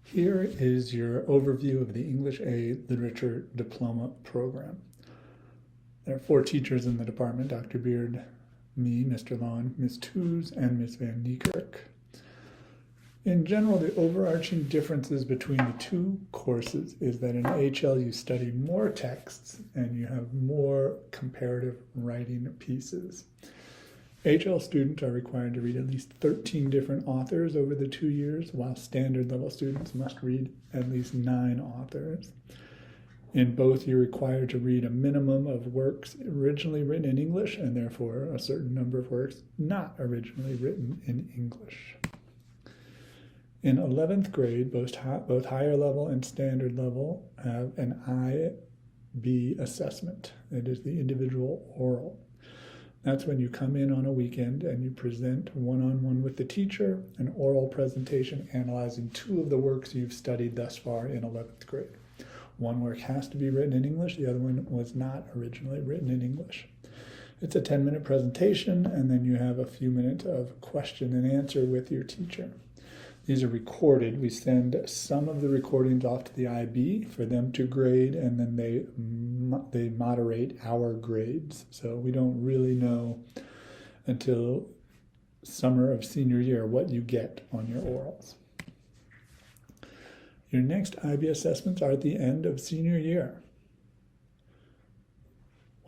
Here is your overview of the English A Literature Diploma program. There are 4 teachers in the department: Dr. Beard, me, Mr. Lowen, Ms. Toos, and Ms. Van Niekerk. In general, the overarching differences between the 2 courses is that in HL you study more texts and you have more comparative writing pieces. HL students are required to read at least 13 different authors over the 2 years, while standard level students must read at least 9 authors. In both, you're required to read a minimum of works originally written in English, and therefore a certain number of works not originally written in English. In 11th grade, both higher level and standard level have an IB assessment. It is the individual oral. That's when you come in on a weekend and you present one-on-one with the teacher, an oral presentation analyzing 2 of the works you've studied thus far in 11th grade. One work has to be written in English, the other one was not originally written in English. It's a 10-minute presentation, and then you have a few minutes of question and answer with your teacher. These are recorded. We send some of the recordings off to the IB for them to grade, and then they moderate our grades. So we don't really know until summer of senior year what you get on your orals. Your next IB assessments are at the end of senior year.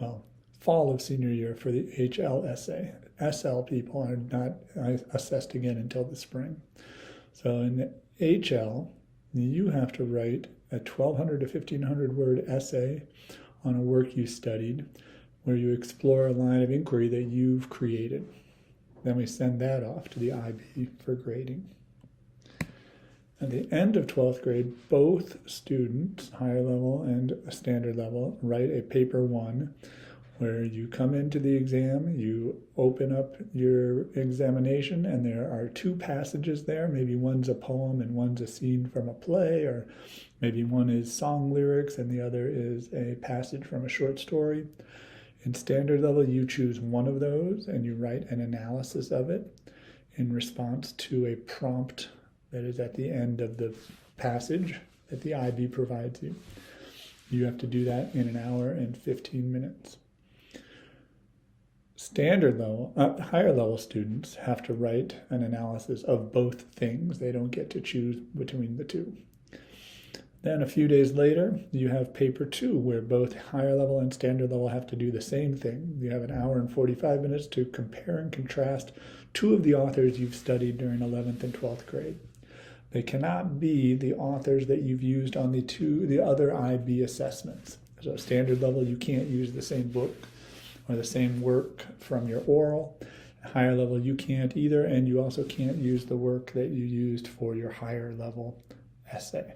Well, fall of senior year for the HL essay. SL people are not assessed again until the spring. So in HL, you have to write a 1,200 to 1,500 word essay on a work you studied, where you explore a line of inquiry that you've created. Then we send that off to the IB for grading. At the end of 12th grade, both students, higher level and standard level, write a paper 1, where you come into the exam, you open up your examination, and there are 2 passages there. Maybe one's a poem and one's a scene from a play, or maybe one is song lyrics and the other is a passage from a short story. In standard level, you choose one of those and you write an analysis of it in response to a prompt that is at the end of the passage that the IB provides you. You have to do that in 1 hour and 15 minutes. Standard level, higher level students have to write an analysis of both things. They don't get to choose between the 2. Then a few days later, you have paper 2, where both higher level and standard level have to do the same thing. You have 1 hour and 45 minutes to compare and contrast 2 of the authors you've studied during 11th and 12th grade. They cannot be the authors that you've used on the other IB assessments. So standard level, you can't use the same book or the same work from your oral. Higher level, you can't either, and you also can't use the work that you used for your higher level essay.